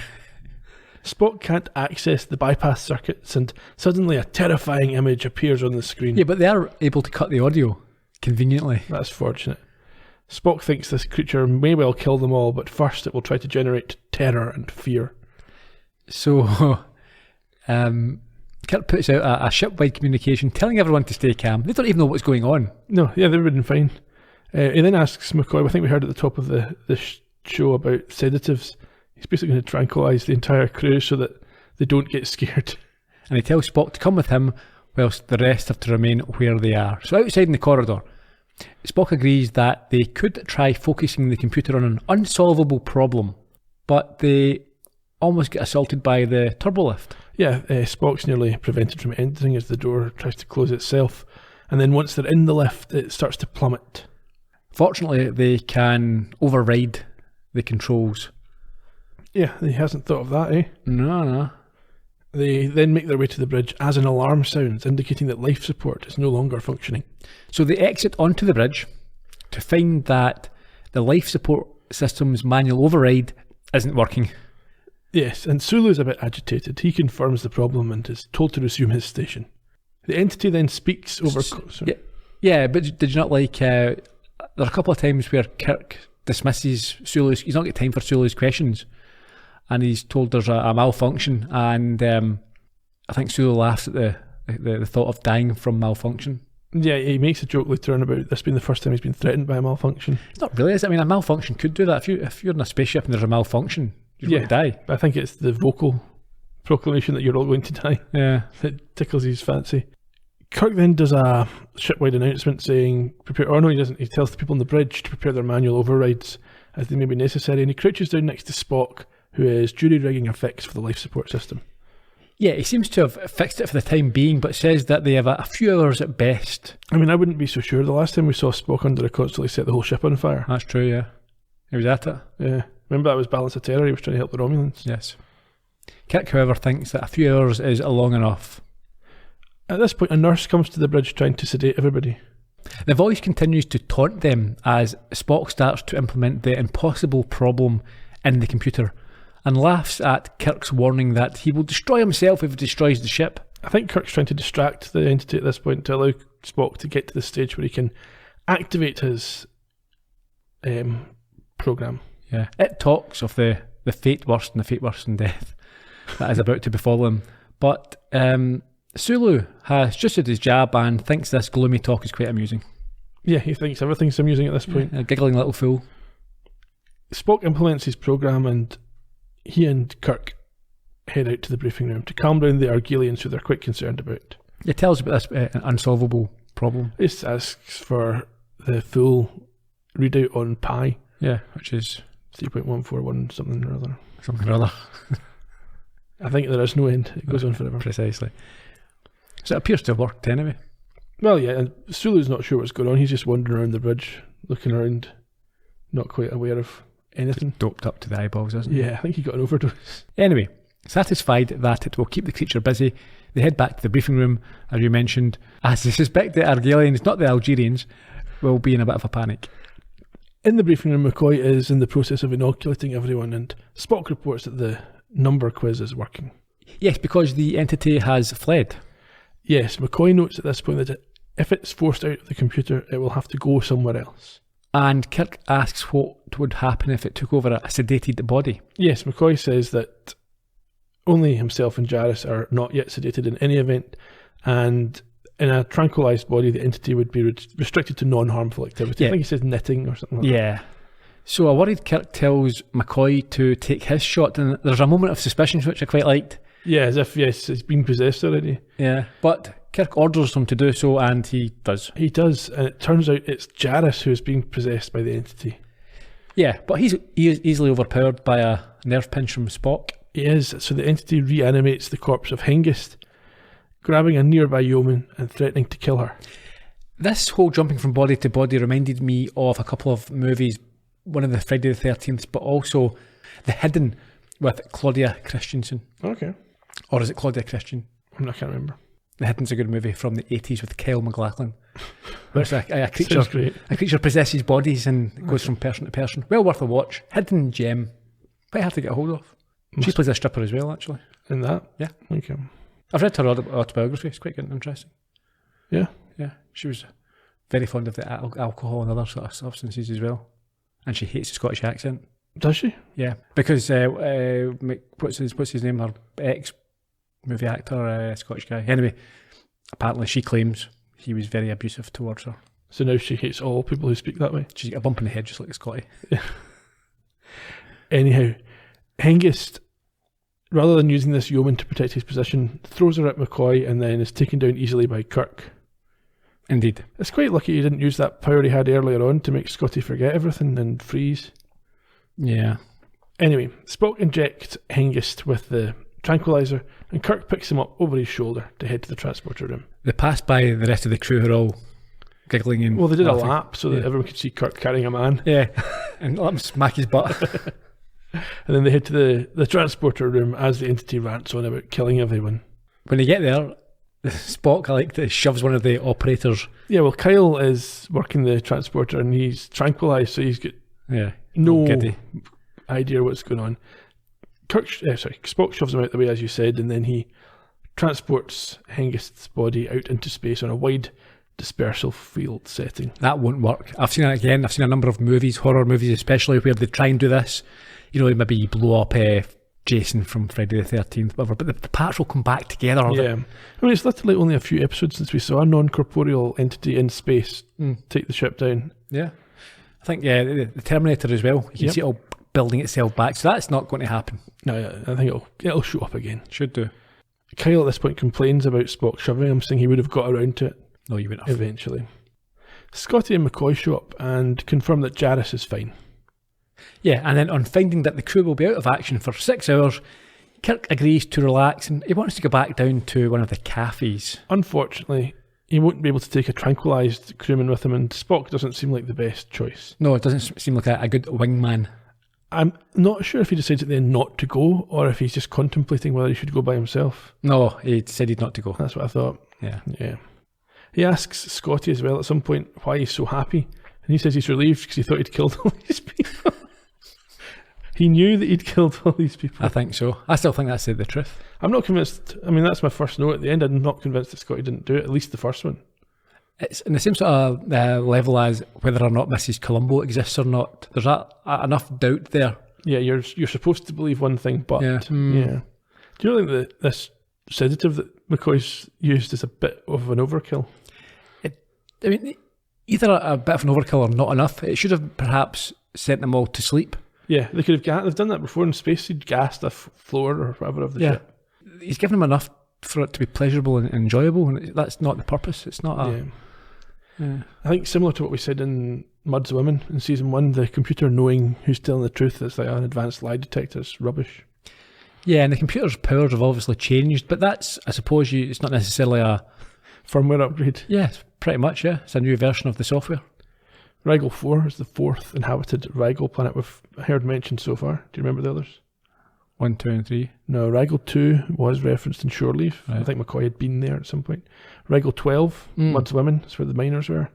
Spock can't access the bypass circuits and suddenly a terrifying image appears on the screen. Yeah, but they are able to cut the audio conveniently. That's fortunate. Spock thinks this creature may well kill them all, but first it will try to generate terror and fear. So, Kirk puts out a ship-wide communication telling everyone to stay calm. They don't even know what's going on. No, yeah, they've been fine. He then asks McCoy, I think we heard at the top of the show about sedatives. He's basically going to tranquilise the entire crew so that they don't get scared. And he tells Spock to come with him whilst the rest have to remain where they are. So outside in the corridor, Spock agrees that they could try focusing the computer on an unsolvable problem, but they almost get assaulted by the turbolift. Yeah, Spock's nearly prevented from entering as the door tries to close itself, and then once they're in the lift, it starts to plummet. Fortunately, they can override the controls. Yeah, he hasn't thought of that, eh? No. They then make their way to the bridge as an alarm sounds, indicating that life support is no longer functioning. So they exit onto the bridge to find that the life support system's manual override isn't working. Yes, and Sulu's a bit agitated. He confirms the problem and is told to resume his station. The entity then speaks over... Yeah, but did you not like... there are a couple of times where Kirk dismisses Sulu's... He's not got time for Sulu's questions. And he's told there's a malfunction. And I think Sulu laughs at the thought of dying from malfunction. Yeah, he makes a joke later on about this being the first time he's been threatened by a malfunction. It's not really, is it? I mean, a malfunction could do that. If you're in a spaceship and there's a malfunction, you're going to die. But I think it's the vocal proclamation that you're all going to die. Yeah. That tickles his fancy. Kirk then does a shipwide announcement saying, prepare. Oh no, he doesn't. He tells the people on the bridge to prepare their manual overrides as they may be necessary, and he crouches down next to Spock, who is jury-rigging a fix for the life support system. Yeah, he seems to have fixed it for the time being, but says that they have a few hours at best. I mean, I wouldn't be so sure. The last time we saw Spock under a constantly set the whole ship on fire. That's true, yeah. He was at it. Yeah. Remember that was Balance of Terror? He was trying to help the Romulans. Yes. Kirk, however, thinks that a few hours is long enough. At this point, a nurse comes to the bridge trying to sedate everybody. The voice continues to taunt them as Spock starts to implement the impossible problem in the computer and laughs at Kirk's warning that he will destroy himself if he destroys the ship. I think Kirk's trying to distract the entity at this point to allow Spock to get to the stage where he can activate his program. Yeah, it talks of the fate worse than the fate worse than death that is about to befall him. But Sulu has just did his job and thinks this gloomy talk is quite amusing. Yeah, he thinks everything's amusing at this point. A giggling little fool. Spock implements his program and he and Kirk head out to the briefing room to calm down the Argelians who they're quite concerned about. It tells about this unsolvable problem. It asks for the full readout on pi. Yeah, which is 3.141 something or other. Something or other. I think there is no end. It goes on forever. Precisely. So it appears to have worked anyway. Well, yeah, and Sulu's not sure what's going on. He's just wandering around the bridge, looking around, not quite aware of anything. Just doped up to the eyeballs, isn't he? Yeah, I think he got an overdose. Anyway, satisfied that it will keep the creature busy, they head back to the briefing room, as you mentioned, as they suspect the Argelians, not the Algerians, will be in a bit of a panic. In the briefing room, McCoy is in the process of inoculating everyone, and Spock reports that the number quiz is working. Yes, because the entity has fled. Yes, McCoy notes at this point that if it's forced out of the computer, it will have to go somewhere else. And Kirk asks what would happen if it took over a sedated body. Yes, McCoy says that only himself and Jarrus are not yet sedated in any event, and in a tranquilized body, the entity would be restricted to non-harmful activity. Yeah. I think he says knitting or something like that. So a worried Kirk tells McCoy to take his shot, and there's a moment of suspicion which I quite liked. Yeah, as if, yes, he's been possessed already. Yeah, but Kirk orders him to do so, and he does. He does, and it turns out it's Jarrus who is being possessed by the entity. Yeah, but he is easily overpowered by a nerve pinch from Spock. He is, so the entity reanimates the corpse of Hengist, grabbing a nearby yeoman and threatening to kill her. This whole jumping from body to body reminded me of a couple of movies, one of the Friday the 13th, but also The Hidden with Claudia Christensen. Okay. Or is it Claudia Christian? I can't remember. The Hidden's a good movie from the 80s with Kyle MacLachlan. Where it's a creature possesses bodies and goes from person to person. Well worth a watch. Hidden gem. Quite hard to get a hold of. She plays a stripper as well, actually. In that? Yeah. Okay. I've read her autobiography. It's quite good and interesting. Yeah? Yeah. She was very fond of the alcohol and other sort of substances as well. And she hates the Scottish accent. Does she? Yeah. Because, what's his name? Her ex-movie actor, Scottish guy. Anyway, apparently she claims he was very abusive towards her. So now she hates all people who speak that way? She's got a bump in the head just like Scotty. Anyhow, Hengist, rather than using this yeoman to protect his position, throws her at McCoy and then is taken down easily by Kirk. Indeed. It's quite lucky he didn't use that power he had earlier on to make Scotty forget everything and freeze. Yeah. Anyway, Spock injects Hengist with the tranquilizer, and Kirk picks him up over his shoulder to head to the transporter room. They pass by the rest of the crew who are all giggling and Well, they did laughing. a lap so that everyone could see Kirk carrying a man. Yeah, and let him smack his butt. And then they head to the transporter room as the entity rants on about killing everyone. When they get there, Spock, I like that, shoves one of the operators. Yeah, well, Kyle is working the transporter and he's tranquilized, so he's got no idea what's going on. Spock shoves him out the way, as you said, and then he transports Hengist's body out into space on a wide dispersal field setting. That won't work. I've seen it again. I've seen a number of movies, horror movies especially, where they try and do this. You know, maybe you blow up Jason from Friday the 13th, whatever, but the parts will come back together. Yeah. I mean, it's literally only a few episodes since we saw a non-corporeal entity in space take the ship down. Yeah. I think, the Terminator as well. You can see it all building itself back, so that's not going to happen. No, I think it'll show up again. Should do. Kyle at this point complains about Spock shoving him, saying he would have got around to it. No, you wouldn't have. Eventually. Scotty and McCoy show up and confirm that Jarrus is fine. Yeah, and then on finding that the crew will be out of action for 6 hours, Kirk agrees to relax and he wants to go back down to one of the cafes. Unfortunately, he won't be able to take a tranquilised crewman with him, and Spock doesn't seem like the best choice. No, it doesn't seem like a good wingman. I'm not sure if he decides at the end not to go, or if he's just contemplating whether he should go by himself. No, he decided not to go. That's what I thought. Yeah. He asks Scotty as well at some point why he's so happy, and he says he's relieved because he thought he'd killed all these people. He knew that he'd killed all these people. I think so. I still think that's the truth. I'm not convinced. I mean, that's my first note at the end. I'm not convinced that Scotty didn't do it, at least the first one. It's in the same sort of level as whether or not Mrs. Columbo exists or not. There's enough doubt there. Yeah, you're supposed to believe one thing, but yeah. Do you not think that this sedative that McCoy's used is a bit of an overkill? I mean, either a bit of an overkill or not enough. It should have perhaps sent them all to sleep. Yeah, they could have. They've done that before in space. He'd gassed the floor or whatever of the ship. He's given them enough for it to be pleasurable and enjoyable, and that's not the purpose. It's not a. Yeah. I think similar to what we said in Mud's Women in season 1, the computer knowing who's telling the truth is like an advanced lie detector. It's rubbish. Yeah, and the computer's powers have obviously changed, but that's, I suppose, it's not necessarily a firmware upgrade. Yeah, pretty much. Yeah, it's a new version of the software. Rigel 4 is the 4th inhabited Rigel planet we've heard mentioned so far. Do you remember the others? 1, 2, and 3. No, Rigel 2 was referenced in Shore Leave. Right. I think McCoy had been there at some point. Rigel 12, Mud's Women, is where the miners were.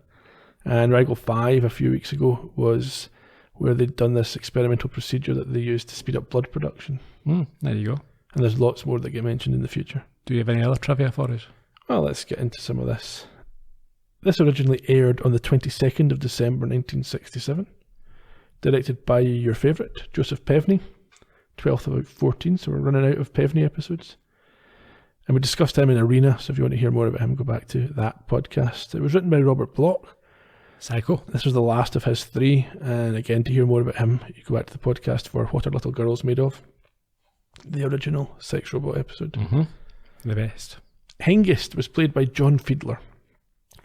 And Rigel 5 a few weeks ago was where they'd done this experimental procedure that they used to speed up blood production. There you go. And there's lots more that get mentioned in the future. Do you have any other trivia for us? Well, let's get into some of this. This originally aired on the 22nd of December 1967. Directed by your favourite, Joseph Pevney. 12th about 14, so we're running out of Pevney episodes. And we discussed him in Arena, so if you want to hear more about him, go back to that podcast. It was written by Robert Bloch. Psycho. This was the last of his 3, and again, to hear more about him, you go back to the podcast for What Are Little Girls Made Of? The original Sex Robot episode. The best. Hengist was played by John Fiedler.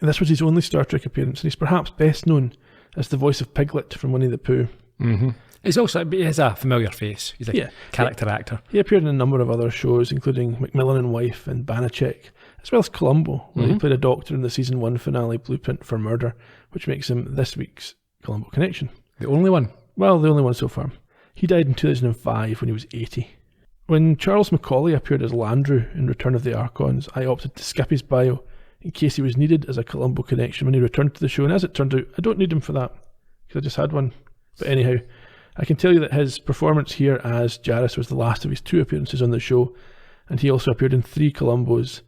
And this was his only Star Trek appearance, and he's perhaps best known as the voice of Piglet from Winnie the Pooh. He has a familiar face. He's a character actor. He appeared in a number of other shows, including Macmillan and Wife and Banachek, as well as Columbo, where he played a doctor in the season 1 finale Blueprint for Murder, which makes him this week's Columbo connection. The only one? Well, the only one so far. He died in 2005 when he was 80. When Charles Macaulay appeared as Landru in Return of the Archons, I opted to skip his bio in case he was needed as a Columbo connection when he returned to the show, and as it turned out, I don't need him for that, because I just had one. But anyhow, I can tell you that his performance here as Jarrus was the last of his 2 appearances on the show, and he also appeared in 3 Columbos,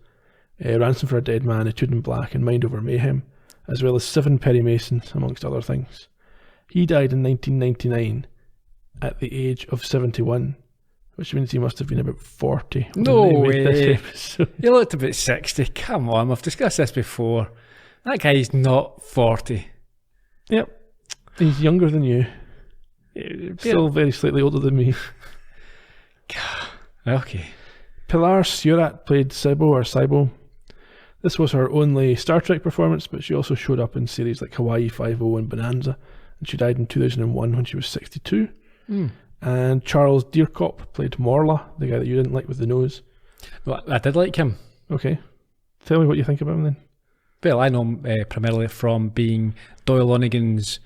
Ransom for a Dead Man, Etude in Black, and Mind Over Mayhem, as well as 7 Perry Masons, amongst other things. He died in 1999 at the age of 71, which means he must have been about 40. No way. He looked about 60. Come on, we've discussed this before. That guy's not 40. Yep. He's younger than you. Still very slightly older than me. Okay. Pilar Surat played Cybo. This was her only Star Trek performance, but she also showed up in series like Hawaii Five-0 and Bonanza, and she died in 2001 when she was 62. And Charles Deercop played Morla, the guy that you didn't like with the nose. Well, I did like him. Okay. Tell me what you think about him then. Well, I know him primarily from being Doyle Lonigan's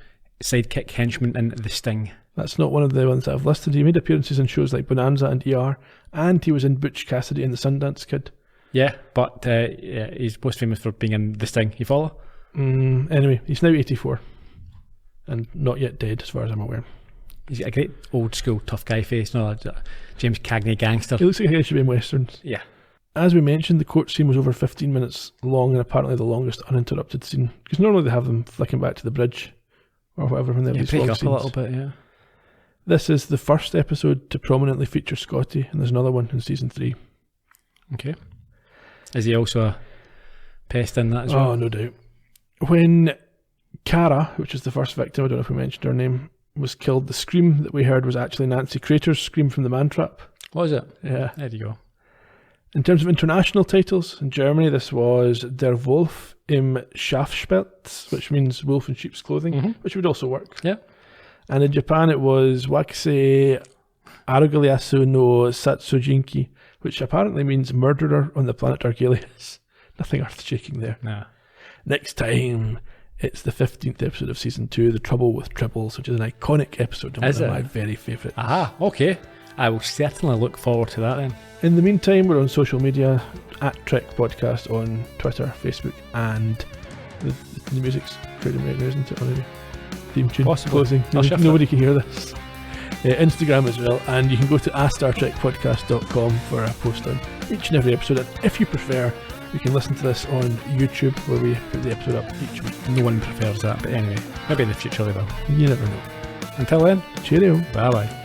sidekick henchman in The Sting. That's not one of the ones that I've listed. He made appearances in shows like Bonanza and ER, and he was in Butch Cassidy and the Sundance Kid. Yeah, but he's most famous for being in The Sting. You follow? Anyway, he's now 84 and not yet dead as far as I'm aware. He's got a great old school tough guy face, no, James Cagney gangster. He looks like he should be in westerns. Yeah. As we mentioned, the court scene was over 15 minutes long and apparently the longest uninterrupted scene. Because normally they have them flicking back to the bridge or whatever when they have these break long up scenes. a little bit, yeah. This is the first episode to prominently feature Scotty, and there's another one in season 3. Okay. Is he also a pest in that as well? Oh, no doubt. When Cara, which is the first victim, I don't know if we mentioned her name, was killed, the scream that we heard was actually Nancy Crater's scream from the Man Trap. Was it? Yeah. There you go. In terms of international titles, in Germany this was Der Wolf im Schafspelz, which means wolf in sheep's clothing, which would also work. Yeah. And in Japan it was Wakase Arugaliasu no Satsujinki, which apparently means murderer on the planet Argelius. Nothing earth-shaking there. Nah. Next time, it's the 15th episode of season 2, The Trouble with Tribbles, which is an iconic episode and one of my very favourites. Aha, okay. I will certainly look forward to that then. In the meantime, we're on social media at Trek Podcast on Twitter, Facebook, and the music's pretty right now, isn't it, already? Theme tune. Possibly. Closing. I'll shift Nobody can hear this. Instagram as well, and you can go to astartrekpodcast.com for a post on each and every episode. And if you prefer, you can listen to this on YouTube, where we put the episode up each week. No one prefers that, but anyway, maybe in the future they will. You never know. Until then, cheerio. Bye bye.